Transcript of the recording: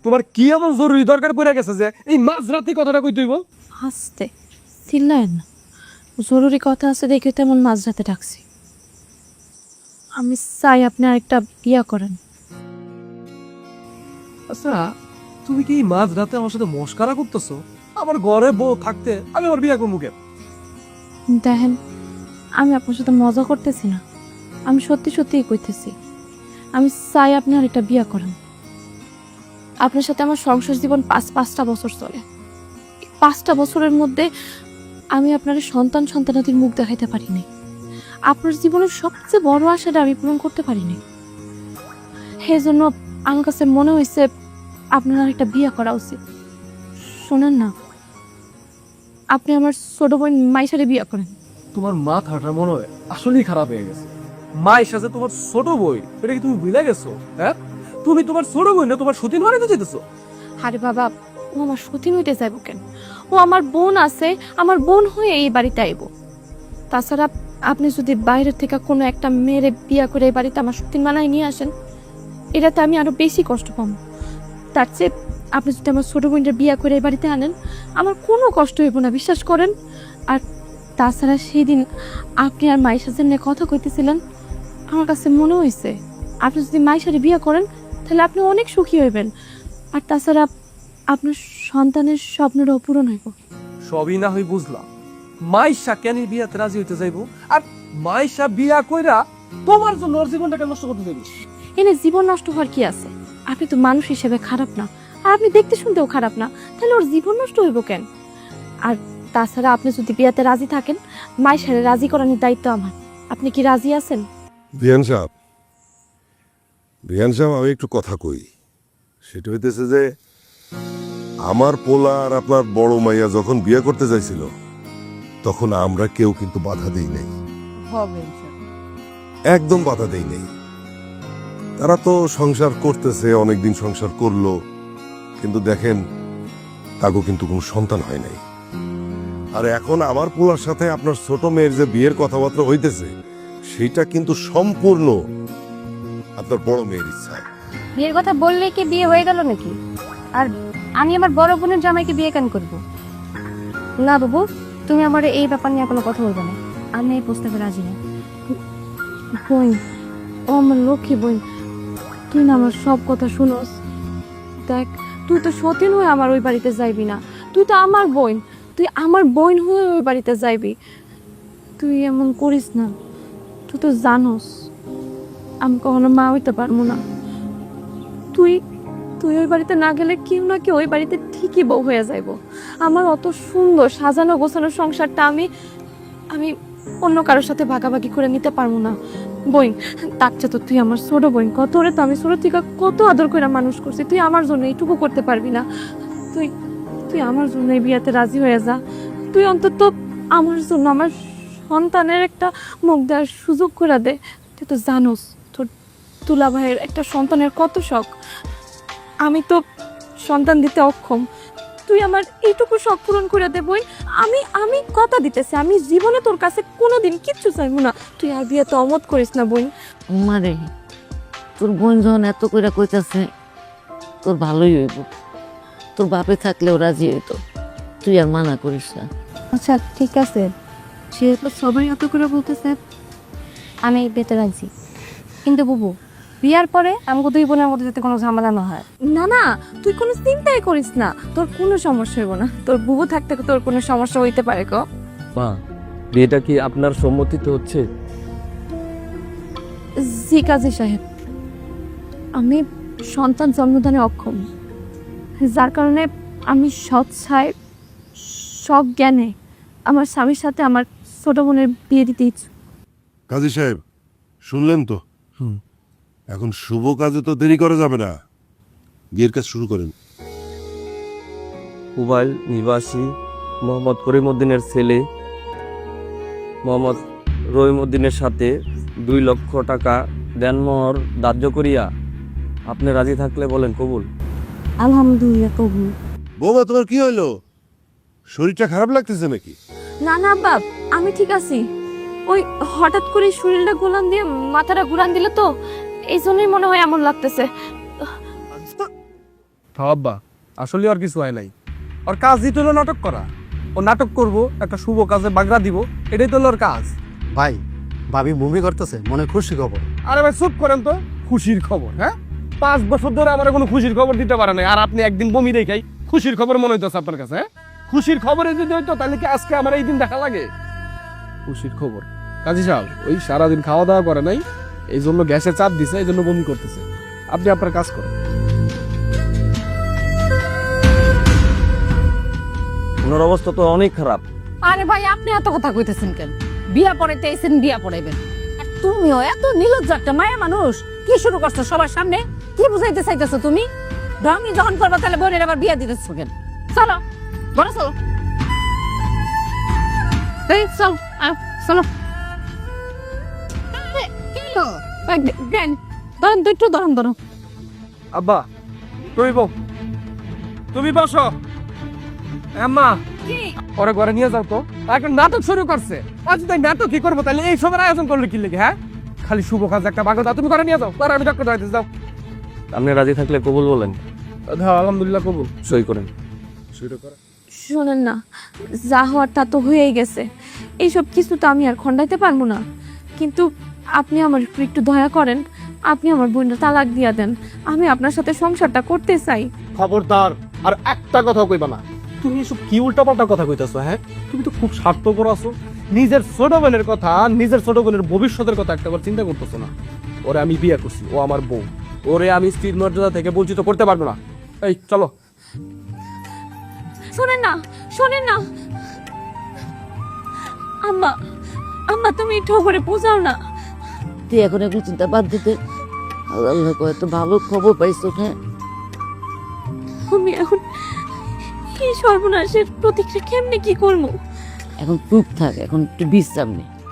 তোমার কি এমন জরুরি দরকার পড়ে গেছে যে এই মাঝরাতে কথাটা কই তুইব? হাসতে চিল্লায়েন না, জরুরি কথা আছে দেখে তেমন মাঝরাতে ডাকছি। আমি চাই আপনি আরেকটা বিয়া করেন। আচ্ছা, তুমি কি মাঝরাতে আমার সাথে মস্কারা করতেছো? আমার ঘরে বউ থাকতে আমি আমার বিয়ে করবো কেন? দেখেন, আমি আপনার সাথে মজা করতেছি না, আমি সত্যি সত্যিই কইতেছি। আমি চাই আপনি আরেকটা বিয়া করেন। আপনার সাথে আমার সংসার জীবন পাঁচটা বছর চলে। 5টা বছরের মধ্যে আমি আপনার সন্তানাদির মুখ দেখাইতে পারিনি। আপনার জীবনের সবচেয়ে বড় আশাটা আমি পূরণ করতে পারিনি। সেই জন্য আমার কাছে মনে হয়েছে আপনার আরেকটা বিয়া করা উচিত। শোনেন না, আপনি আমার ছোট বোন মাইশারে বিয়া করেন। তোমার মাথাটা মনে হয় আসলেই খারাপ হয়ে গেছে। মায়ের সাথে তোমার ছোট বই, এটা কি তুমি ভুলে গেছো? হ্যাঁ, তুমি তোমার ছোট বই না তোমার সতীন বানাইতে যেতেছো? আরে বাবা, ও আমার সতীন হইতে যাইব কেন? ও আমার বোন আছে, আমার বোন হয়ে এই বাড়িতে আইব। তাছাড়া আপনি যদি বাইরের থেকে কোনো একটা মেয়েরে বিয়া করে এই বাড়িতে আমার সতীন বানায় নিয়ে আসেন, এটাতে আমি আরো বেশি কষ্ট পাবো। তার চেয়ে আপনি যদি আমার ছোট বোনটা বিয়া করে এই বাড়িতে আনেন, আমার কোনো কষ্ট হইব না, বিশ্বাস করেন। আর তাছাড়া সেই দিন আপনি আর মাইশার জন্য কথা কইতেছিলেন, আমার কাছে মনে হয়েছে আপনি যদি মাইশারে বিয়া করেন তাহলে আপনি অনেক সুখী হইবেন। আর তাছাড়া আপনার সন্তানের স্বপ্নটাও পূরণ হইব। সবই না হই বুঝলাম, মাইশা কেন এই বিয়াতে রাজি হইতে যাইবো? আর মাইশা বিয়া কইরা তোমার জন্য ওর জীবনটাকে নষ্ট করতে যাইবো? এনে জীবন নষ্ট হওয়ার কি আছে? আপনি তো মানুষ হিসেবে খারাপ না, আর আপনি দেখতে শুনতেও খারাপ না, তাহলে ওর জীবন নষ্ট হইব কেন? আর তাছাড়া আপনি যদি বিয়াতে রাজি থাকেন, মাইশারে রাজি করানোর দায়িত্ব আমার। আপনি কি রাজি আছেন? বিয়ান সাহেব, আমি একটু কথা কই। সেটা হইতেছে যে আমার পোলা আর আপনার বড় মাইয়া যখন বিয়ে করতে চাইছিল, তখন আমরা কেউ কিন্তু বাধা দেই নাই, একদম বাধা দেই নাই। তারা তো সংসার করতেছে, অনেকদিন সংসার করলো, কিন্তু দেখেন তাগো কিন্তু কোনো সন্তান হয় নাই। আর এখন আমার পোলার সাথে আপনার ছোট মেয়ের যে বিয়ের কথাবার্তা হইতেছে, সেটা কিন্তু সম্পূর্ণ আপনার বড় মেয়ের ইচ্ছা। বিয়ের কথা বললেই কি বিয়ে হয়ে গেল নাকি? আর আমি আমার বড় বোনের জামাইকে বিয়ে কেন করব? না বাবু, তুমি আমার এই ব্যাপার নিয়ে কোনো কথা বলবে না। আমি এই প্রস্তাবে রাজি না। বোন, ও আমার লক্ষ্মী বোন, তুই না আমার সব কথা শুনোস। দেখ, তুই তো সতীন হয়ে আমার ওই বাড়িতে যাইবি না, তুই তো আমার বোন, তুই আমার বোন হয়ে ওই বাড়িতে যাইবি। তুই এমন করিস না, তুই তো জানোস আমি কখনো মা হইতে পারবো না। তুই তুই ওই বাড়িতে না গেলে কেউ না কেউ ওই বাড়িতে ঠিকই বউ হয়ে যাইব। আমার অত সুন্দর সাজানো গোছানো সংসারটা আমি আমি অন্য কারোর সাথে ভাগাভাগি করে নিতে পারবো না। বোন, তাকছে তো তুই আমার ছোট বোন, কত রে তো আমি ছোট থেকে কত আদর করে মানুষ করছি, তুই আমার জন্য এইটুকু করতে পারবি না? তুই তুই আমার জন্য এই বিয়াতে রাজি হয়ে যা। তুই অন্তত আমার জন্য আমার সন্তানের একটা মুখ দেওয়ার সুযোগ করে দে। তুই তো জানোস তোর তুলা ভাইয়ের একটা সন্তানের কত শখ, আমি তো সন্তান দিতে অক্ষম। তুই আমার এইটুকু শখ পূরণ করে দে বোন। আমি আমি কথা দিতেছি, আমি জীবনে তোর কাছে কোনোদিন কিচ্ছু চাইবো না। তুই আর বিয়েতে অমত করিস না বোন। মারে, তোর বোন যখন এত কইরা কইতাছে, তোর ভালোই হইব। তোর বাপে থাকলেও রাজি হইতো, তুই আর মানা করিস না। আচ্ছা ঠিক আছে, যেহেতু সবাই এত করে বলতেছে, আমি এই বিয়েতে রাজি। কিন্তু বাবু, বিয়ার পরে আমাকে দুই বোনের মধ্যে যাতে কোনো ঝামেলা না হয়। না না, তুই কোনো চিন্তাই করিস না, তোর কোনো সমস্যা হইব না। তোর বুবু থাকতে তোর কোনো সমস্যা হইতে পারে গো? মা, বিয়েটা কি আপনার সম্মতিতে হচ্ছে? জি কাজী সাহেব, আমি সন্তান জন্মদানে অক্ষম, যার কারণে আমি সৎসায় সব জ্ঞানে আমার স্বামীর সাথে আমার ছোট বোনের বিয়ে দিতে ইচ্ছুক। কাজী সাহেব, শুনলেন তো? এখন শুভ কাজে তো দেরি করা যাবে না, বিয়ের কাজ শুরু করেন। কুবাইল নিবাসী মোহাম্মদ করিমউদ্দিনের ছেলে মোহাম্মদ রহিমউদ্দিনের সাথে 2 লক্ষ টাকা দেনমোহর ধার্য করিয়া আপনি রাজি থাকলে বলেন কবুল। আলহামদুলিল্লাহ কবুল। বৌমা, তোমার কি হইলো? শরীরটা খারাপ লাগতেছে নাকি? না না বাপ, আমি ঠিক আছি। ওই হঠাৎ করে শরীরটা গোলান দিয়ে মাথাটা ঘুরান দিলে তো, এই জন্যই মনে হয় এমন লাগতেছে। হ্যাঁ আব্বা, আসলে আর কিছু হয় নাই। ওর কাজ দিতে হলো নাটক করা। ও নাটক করব, একটা শুভ কাজে বাগড়া দিব, এটাই তো হলো ওর কাজ। ভাই ভাবি বমি করতেছে, মনে খুশি খবর। আরে ভাই চুপ করেন তো, খুশির খবর? হ্যাঁ, 5 বছর ধরে আমার কোনো খুশির খবর দিতে পারে নাই, আর আপনি একদিন বমি দেখাই খুশির খবর মনে হইতেছে আপনার কাছে? হ্যাঁ, খুশির খবরে যদি হইতো তাহলে কি আজকে আমার এই দিন দেখা লাগে? খুশির খবর কাজী সাহেব ওই সারাদিন খাওয়া দাওয়া করে নাই, এই জন্য গ্যাসে চাপ দিছে, এই জন্য বমি করতেছে। আপনি আপনার কাজ করেন। ওনার অবস্থা তো অনেক খারাপ। আরে ভাই আপনি এত কথা কইতেছেন কেন? বিয়া পড়াইতে আইছেন, বিয়া পড়াইবেন। আর তুমিও এত নির্লজ্জ একটা মায়া মানুষ, কি শুরু করছো সবার সামনে? কি বুঝাইতে চাইতেছো তুমি? ঢঙ্গি যখন করবা তাহলে বোনের আবার বিয়া দিতেছো কেন? চলো বড় চলো, এই চল, চলো। ধরুন তো একটু, ধরুন। আব্বা তুমি বউ, তুমি বসো। আম্মা ওরা ঘরে নিয়ে যাও তো, এখন নাটক শুরু করছে। আজ তাই নাটক কি করবো তাহলে? এই সবের আয়োজন করলে কি লেগে? হ্যাঁ, খালি শুভ কাজ একটা বাগো দাও, তুমি ঘরে নিয়ে যাও। পরে আমি ডাক্তার দাঁড়াইতে যাও। আপনি রাজি থাকলে কবুল বলেন, হ্যাঁ আলহামদুলিল্লাহ কবুল। সই করেন। শোনেন না, যা হওয়ার তা তো হয়েই গেছে। এইসব কিছু তো আমি আর খণ্ডাইতে পারবো না, কিন্তু আপনি আমার একটু একটু দয়া করেন, আপনি আমার বোনটা তালাক দিয়া দেন। আমি আপনার সাথে সংসারটা করতে চাই। খবরদার আর একটা কথা কইবা না। তুমি এসব কি উল্টাপাল্টা কথা কইতাছো? হ্যাঁ, তুমি তো খুব স্বার্থপর আছো। নিজের ছোট বোনের কথা, নিজের ছোট বোনের ভবিষ্যতের কথা একটাবার চিন্তা করতেছো না। ওরে আমি বিয়ে করছি, ও আমার বউ। ওরে আমি স্ত্রীর মর্যাদা থেকে বঞ্চিত করতে পারবো না। এই চলো। শোনেন না, শোনেন না আম্মা, আম্মা তুমি একটু করে বোঝাও না। তুই এখন এগুলো চিন্তা বাদ দিতে, আল্লাহ কয় তো ভালো খবর পাইছো। হ্যাঁ, আমি এখন এই সর্বনাশের প্রতিক্রিয়া কেমনে কি করবো? এখন চুপ থাক, এখন একটু বিশ্রাম নে।